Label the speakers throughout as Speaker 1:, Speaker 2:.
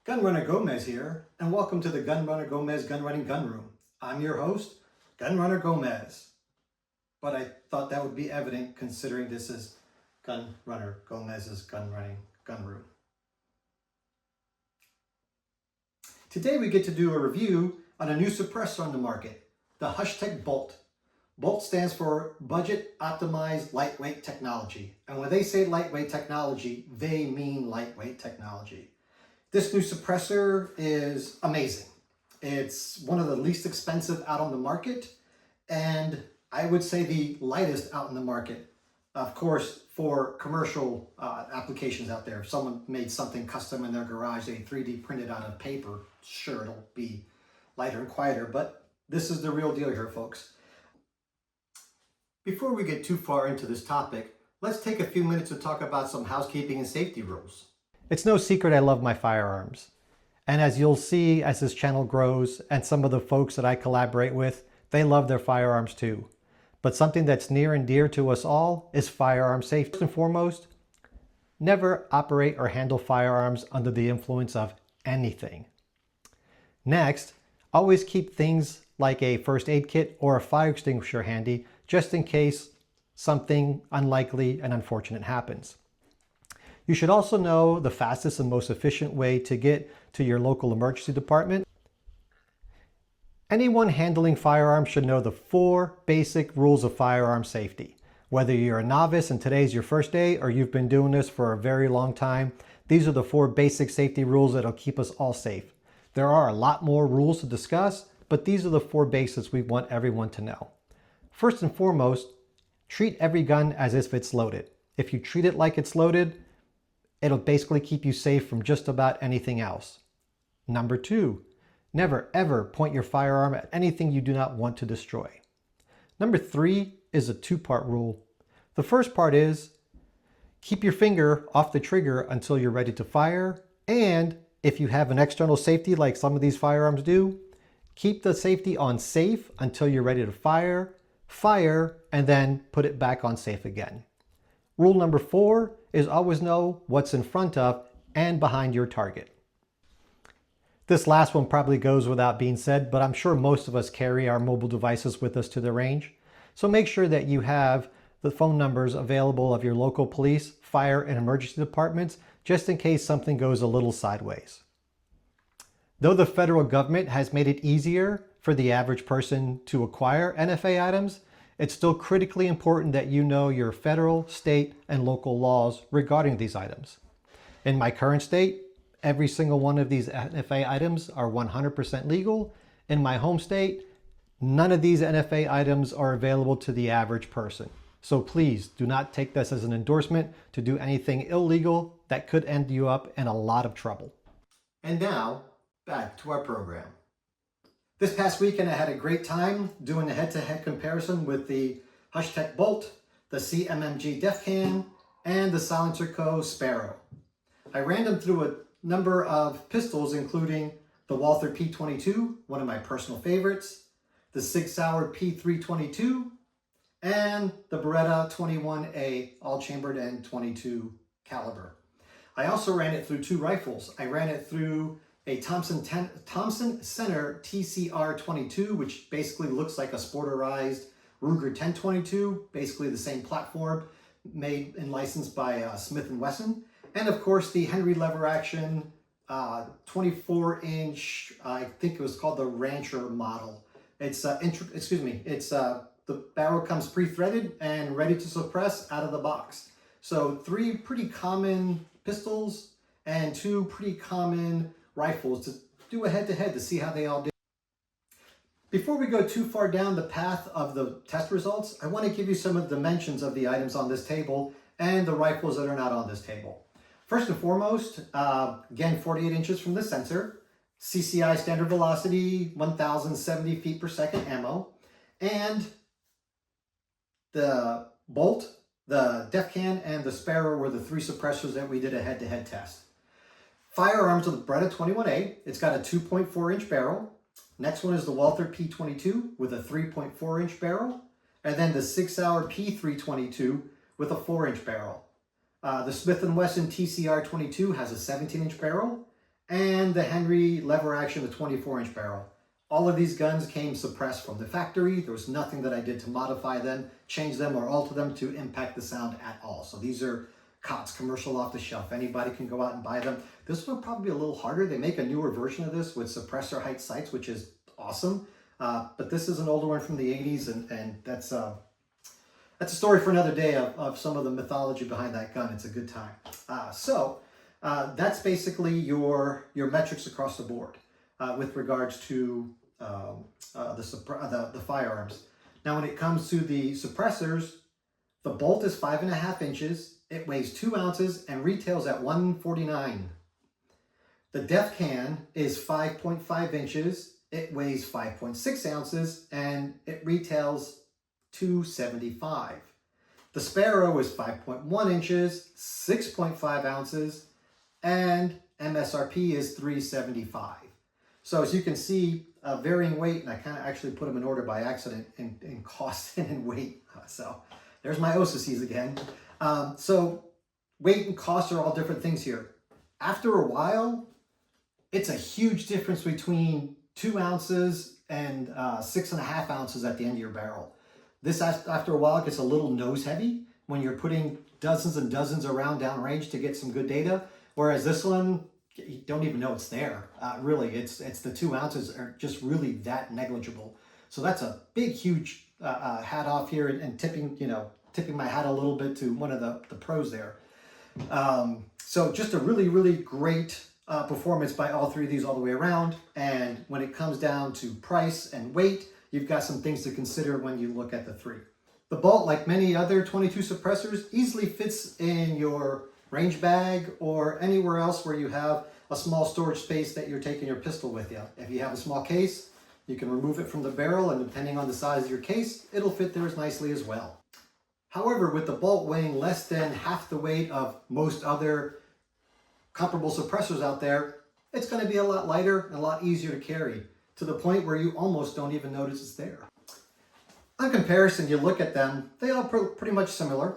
Speaker 1: Gunrunner Gomez here, and welcome to the Gunrunner Gomez Gun Running Gun Room. I'm your host, Gunrunner Gomez. But I thought that would be evident considering this is Gunrunner Gomez's Gun Running Gun Room. Today we get to do a review on a new suppressor on the market, the HushTech B.O.L.T. B.O.L.T stands for Budget Optimized Lightweight Technology. And when they say lightweight technology, they mean lightweight technology. This new suppressor is amazing. It's one of the least expensive out on the market, and I would say the lightest out in the market. Of course, for commercial applications out there, if someone made something custom in their garage, they 3D printed on a paper, sure, it'll be lighter and quieter, but this is the real deal here, folks. Before we get too far into this topic, let's take a few minutes to talk about some housekeeping and safety rules. It's no secret I love my firearms. And as you'll see as this channel grows and some of the folks that I collaborate with, they love their firearms too. But something that's near and dear to us all is firearm safety. First and foremost, never operate or handle firearms under the influence of anything. Next, always keep things like a first aid kit or a fire extinguisher handy just in case something unlikely and unfortunate happens. You should also know the fastest and most efficient way to get to your local emergency department. Anyone handling firearms should know the 4 basic rules of firearm safety. Whether you're a novice and today's your first day or you've been doing this for a very long time, these are the 4 basic safety rules that'll keep us all safe. There are a lot more rules to discuss, but these are the 4 basics we want everyone to know. First and foremost, treat every gun as if it's loaded. If you treat it like it's loaded, it'll basically keep you safe from just about anything else. Number 2, never ever point your firearm at anything you do not want to destroy. Number 3 is a 2-part rule. The first part is keep your finger off the trigger until you're ready to fire, and if you have an external safety like some of these firearms do, keep the safety on safe until you're ready to fire, and then put it back on safe again. Rule number 4 is always know what's in front of and behind your target. This last one probably goes without being said, but I'm sure most of us carry our mobile devices with us to the range. So make sure that you have the phone numbers available of your local police, fire, and emergency departments, just in case something goes a little sideways. Though the federal government has made it easier for the average person to acquire NFA items, it's still critically important that you know your federal, state, and local laws regarding these items. In my current state, every single one of these NFA items are 100% legal. In my home state, none of these NFA items are available to the average person. So please do not take this as an endorsement to do anything illegal that could end you up in a lot of trouble. And now, back to our program. This past weekend, I had a great time doing a head-to-head comparison with the HushTech B.O.L.T, the CMMG DEFCAN, and the silencer Co Sparrow. I ran them through a number of pistols, including the Walther P22, one of my personal favorites, the Sig Sauer P322, and the Beretta 21A, all-chambered and 22 caliber. I also ran it through 2 rifles. I ran it through a Thompson Center TCR22, which basically looks like a sporterized Ruger 1022, basically the same platform, made and licensed by Smith&Wesson. And of course the Henry lever action 24-inch, I think it was called the Rancher model. It's the barrel comes pre-threaded and ready to suppress out of the box. So 3 pretty common pistols and 2 pretty common rifles to do a head-to-head to see how they all did. Before we go too far down the path of the test results, I want to give you some of the dimensions of the items on this table and the rifles that are not on this table. First and foremost, again, 48 inches from the sensor, CCI Standard velocity, 1,070 feet per second ammo, and the B.O.L.T, the DEFCAN, and the Sparrow were the 3 suppressors that we did a head-to-head test. Firearms of the Beretta 21A, it's got a 2.4-inch barrel. Next one is the Walther P22 with a 3.4-inch barrel. And then the Sig Sauer P322 with a 4-inch barrel. The Smith&Wesson TCR22 has a 17-inch barrel. and the Henry lever action, the 24-inch barrel. All of these guns came suppressed from the factory. There was nothing that I did to modify them, change them, or alter them to impact the sound at all. So these are COTS, commercial off the shelf. Anybody can go out and buy them. This one probably a little harder. They make a newer version of this with suppressor height sights, which is awesome. But this is an older one from the 80s, and that's a story for another day of some of the mythology behind that gun. It's a good time. That's basically your metrics across the board with regards to the firearms. Now, when it comes to the suppressors, the bolt is 5.5 inches. It weighs 2 ounces and retails at $149. The DEFCAN is 5.5 inches. It weighs 5.6 ounces and it retails $275. The Sparrow is 5.1 inches, 6.5 ounces, and MSRP is $375. So as you can see, varying weight, and I kind of actually put them in order by accident in cost and in weight. So there's my OCCs again. So weight and cost are all different things here. After a while, it's a huge difference between 2 ounces and 6.5 ounces at the end of your barrel. This, after a while, gets a little nose heavy when you're putting dozens and dozens around downrange to get some good data. Whereas this one, you don't even know it's there. Really, it's the 2 ounces are just really that negligible. So that's a big, huge hat off here and tipping my hat a little bit to one of the pros there. So just a really, really great performance by all three of these all the way around. And when it comes down to price and weight, you've got some things to consider when you look at the three. The B.O.L.T, like many other 22 suppressors, easily fits in your range bag or anywhere else where you have a small storage space that you're taking your pistol with you. If you have a small case, you can remove it from the barrel, and depending on the size of your case, it'll fit there as nicely as well. However, with the B.O.L.T weighing less than half the weight of most other comparable suppressors out there, it's going to be a lot lighter and a lot easier to carry, to the point where you almost don't even notice it's there. On comparison, you look at them, they all pretty much similar.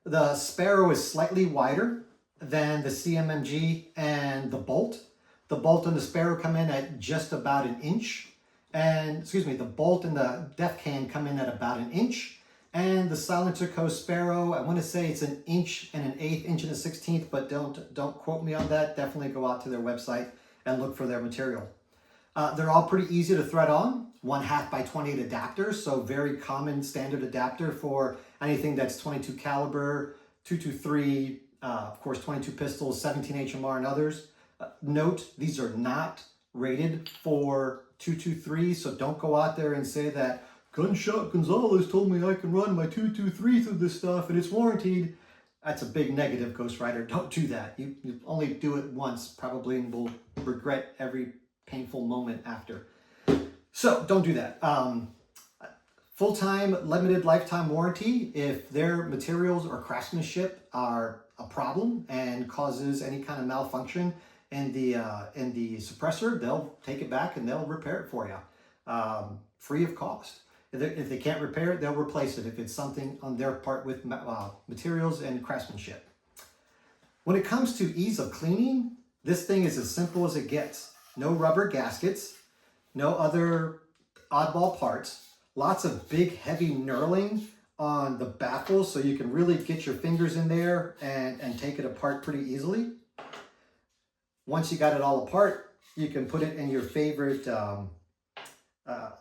Speaker 1: The Sparrow is slightly wider than the CMMG and the B.O.L.T. The B.O.L.T and the Sparrow come in at just about an inch. And, the B.O.L.T and the DEFCAN come in at about an inch. And the silencer Co Sparrow, I want to say it's an inch and an eighth, inch and a 16th, but don't quote me on that. Definitely go out to their website and look for their material. They're all pretty easy to thread on. 1/2 by 28 adapters, so very common standard adapter for anything that's 22 caliber, 223, of course 22 pistols, 17 HMR and others. Note, these are not rated for 223, so don't go out there and say that Gunshot Gonzalez told me I can run my 223 through this stuff and it's warranted. That's a big negative, Ghost Rider. Don't do that. You only do it once, probably, and will regret every painful moment after. So don't do that. Full-time, limited lifetime warranty. If their materials or craftsmanship are a problem and causes any kind of malfunction in the suppressor, they'll take it back and they'll repair it for you, free of cost. If they can't repair it, they'll replace it if it's something on their part with materials and craftsmanship. When it comes to ease of cleaning, this thing is as simple as it gets. No rubber gaskets, no other oddball parts, lots of big heavy knurling on the baffles so you can really get your fingers in there and take it apart pretty easily. Once you got it all apart, you can put it in your favorite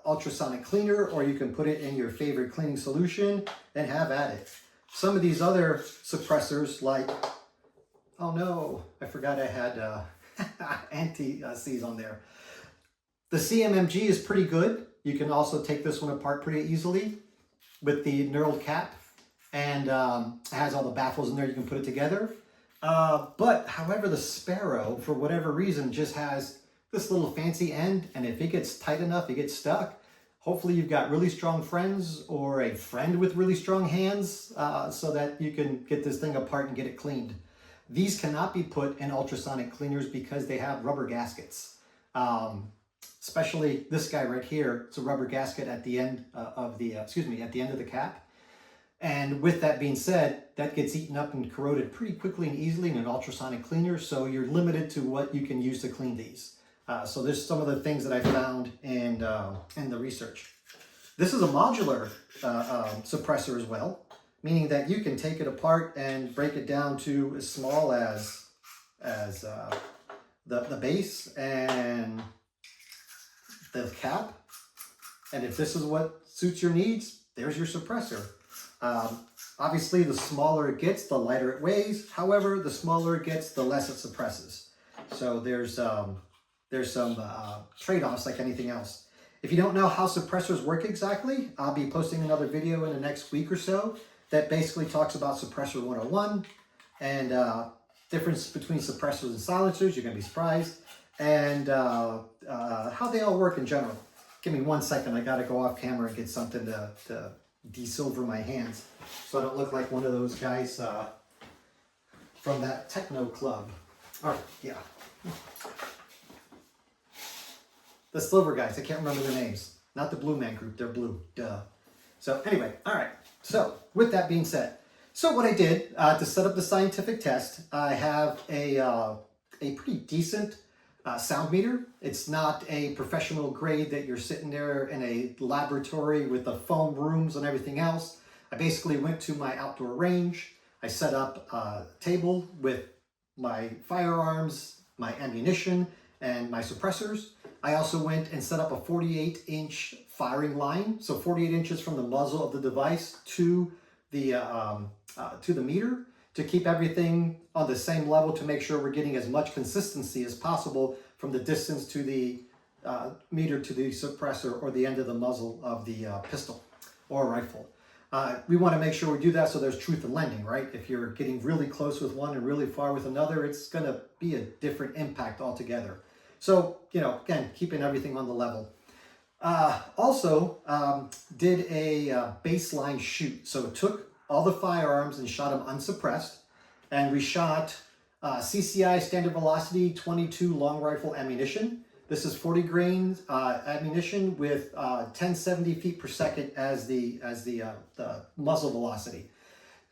Speaker 1: ultrasonic cleaner, or you can put it in your favorite cleaning solution and have at it. Some of these other suppressors, like, oh no, I forgot I had anti-seize on there. The CMMG is pretty good. You can also take this one apart pretty easily with the knurled cap, and it has all the baffles in there. You can put it together. But however, the Sparrow, for whatever reason, just has this little fancy end, and if it gets tight enough, it gets stuck. Hopefully you've got really strong friends or a friend with really strong hands so that you can get this thing apart and get it cleaned. These cannot be put in ultrasonic cleaners because they have rubber gaskets. Especially this guy right here, it's a rubber gasket at the end of the, at the end of the cap. And with that being said, that gets eaten up and corroded pretty quickly and easily in an ultrasonic cleaner, so you're limited to what you can use to clean these. So there's some of the things that I found in the research. This is a modular suppressor as well, meaning that you can take it apart and break it down to as small as the base and the cap. And if this is what suits your needs, there's your suppressor. Obviously, the smaller it gets, the lighter it weighs. However, the smaller it gets, the less it suppresses. So there's some trade-offs like anything else. If you don't know how suppressors work exactly, I'll be posting another video in the next week or so that basically talks about Suppressor 101 and difference between suppressors and silencers. You're going to be surprised. And how they all work in general. Give me 1 second. I got to go off camera and get something to desilver my hands so I don't look like one of those guys from that techno club. Or, yeah. The silver guys. I can't remember their names. Not the Blue Man Group. They're blue. Duh. So anyway, all right. So with that being said, so what I did to set up the scientific test, I have a pretty decent sound meter. It's not a professional grade that you're sitting there in a laboratory with the foam rooms and everything else. I basically went to my outdoor range. I set up a table with my firearms, my ammunition, and my suppressors. I also went and set up a 48-inch firing line, so 48 inches from the muzzle of the device to the meter, to keep everything on the same level to make sure we're getting as much consistency as possible from the distance to the meter to the suppressor or the end of the muzzle of the pistol or rifle. We want to make sure we do that so there's truth in lending, right? If you're getting really close with one and really far with another, it's going to be a different impact altogether. So, again, keeping everything on the level. Also, did a baseline shoot. So took all the firearms and shot them unsuppressed. And we shot CCI Standard Velocity 22 long rifle ammunition. This is 40 grain ammunition with 1070 feet per second as the muzzle velocity.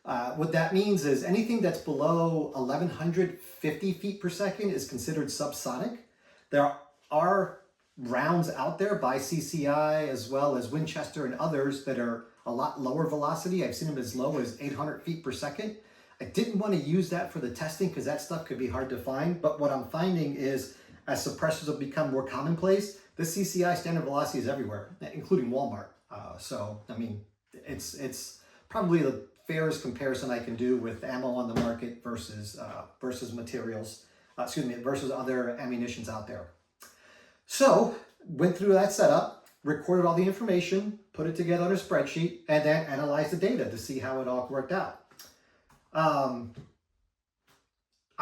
Speaker 1: What that means is anything that's below 1150 feet per second is considered subsonic. There are rounds out there by CCI as well as Winchester and others that are a lot lower velocity. I've seen them as low as 800 feet per second. I didn't want to use that for the testing because that stuff could be hard to find. But what I'm finding is as suppressors have become more commonplace, the CCI standard velocity is everywhere, including Walmart. So, I mean, it's probably the fairest comparison I can do with ammo on the market versus materials, versus other ammunitions out there. So, went through that setup, recorded all the information, put it together on a spreadsheet, and then analyzed the data to see how it all worked out.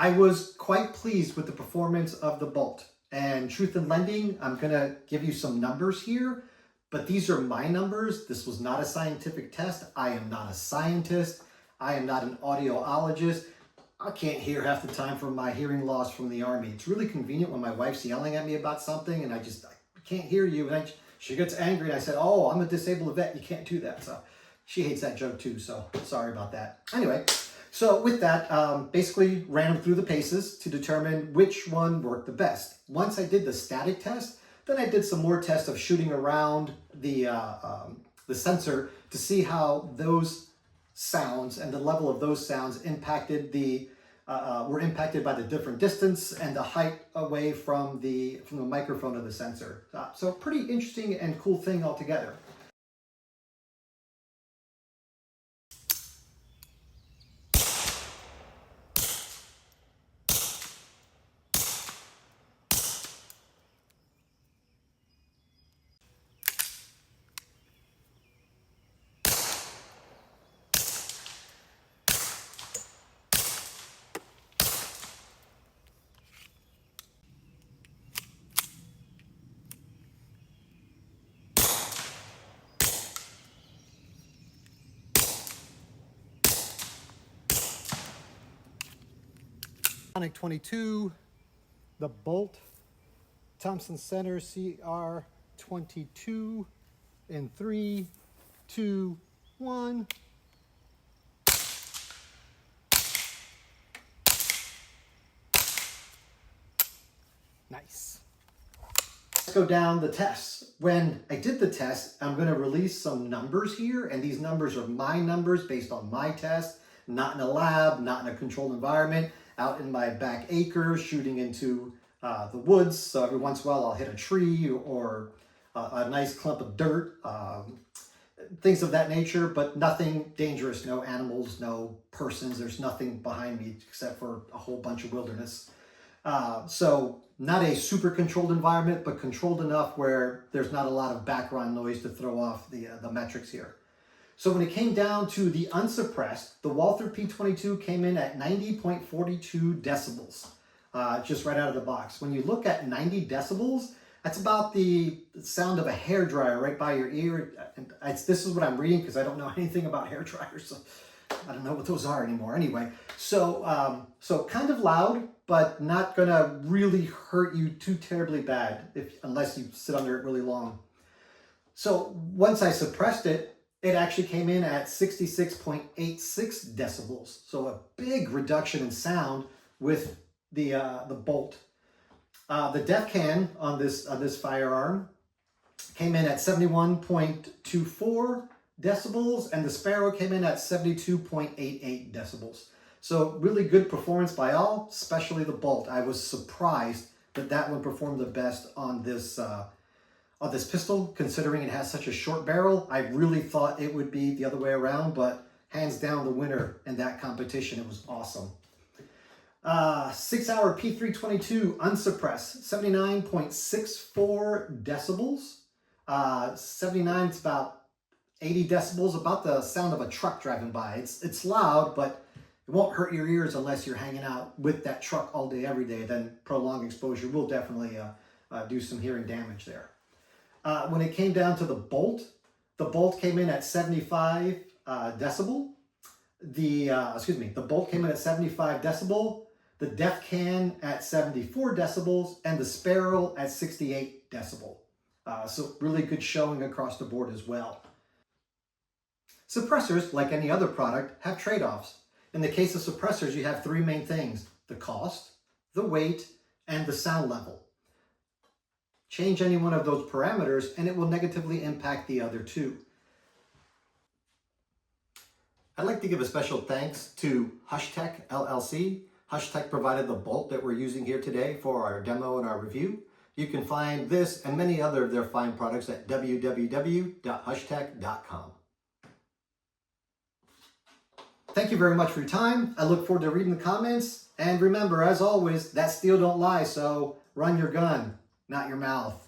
Speaker 1: I was quite pleased with the performance of the B.O.L.T. And truth in lending, I'm going to give you some numbers here, but these are my numbers. This was not a scientific test. I am not a scientist. I am not an audiologist. I can't hear half the time from my hearing loss from the Army. It's really convenient when my wife's yelling at me about something and I can't hear you. And she gets angry and I said, oh, I'm a disabled vet. You can't do that. So she hates that joke too. So sorry about that. Anyway, so with that, basically ran them through the paces to determine which one worked the best. Once I did the static test, then I did some more tests of shooting around the sensor to see how those sounds and the level of those sounds impacted were impacted by the different distance and the height away from the microphone of the sensor. So pretty interesting and cool thing altogether. Hypersonic 22, the B.O.L.T. Thompson Center TCR22 in 3, 2, 1. Nice. Let's go down the tests. When I did the test, I'm going to release some numbers here, and these numbers are my numbers based on my test, not in a lab, not in a controlled environment, out in my back acres shooting into the woods. So every once in a while I'll hit a tree or a nice clump of dirt, things of that nature, but nothing dangerous, no animals, no persons. There's nothing behind me except for a whole bunch of wilderness. So not a super controlled environment, but controlled enough where there's not a lot of background noise to throw off the metrics here. So when it came down to the unsuppressed, the Walther P22 came in at 90.42 decibels, just right out of the box. When you look at 90 decibels, that's about the sound of a hairdryer right by your ear. And this is what I'm reading because I don't know anything about hairdryers, so I don't know what those are anymore. Anyway, so kind of loud, but not gonna really hurt you too terribly bad unless you sit under it really long. So once I suppressed it, it actually came in at 66.86 decibels. So a big reduction in sound with the Bolt. The DEFCAN on this firearm came in at 71.24 decibels, and the Sparrow came in at 72.88 decibels. So really good performance by all, especially the Bolt. I was surprised that one performed the best on this pistol, considering it has such a short barrel. I really thought it would be the other way around, but hands down the winner in that competition. It was awesome. Sig Sauer P322 unsuppressed, 79.64 decibels. 79 is about 80 decibels, about the sound of a truck driving by. It's loud, but it won't hurt your ears unless you're hanging out with that truck all day, every day. Then prolonged exposure will definitely do some hearing damage there. When it came down to the Bolt came in at 75 decibel. The Bolt came in at 75 decibel. The DEFCAN at 74 decibels, and the Sparrow at 68 decibel. So really good showing across the board as well. Suppressors, like any other product, have trade-offs. In the case of suppressors, you have three main things: the cost, the weight, and the sound level. Change any one of those parameters and it will negatively impact the other two. I'd like to give a special thanks to HushTech LLC. HushTech provided the Bolt that we're using here today for our demo and our review. You can find this and many other of their fine products at www.hushtech.com. Thank you very much for your time. I look forward to reading the comments. And remember, as always, that steel don't lie, so run your gun, not your mouth.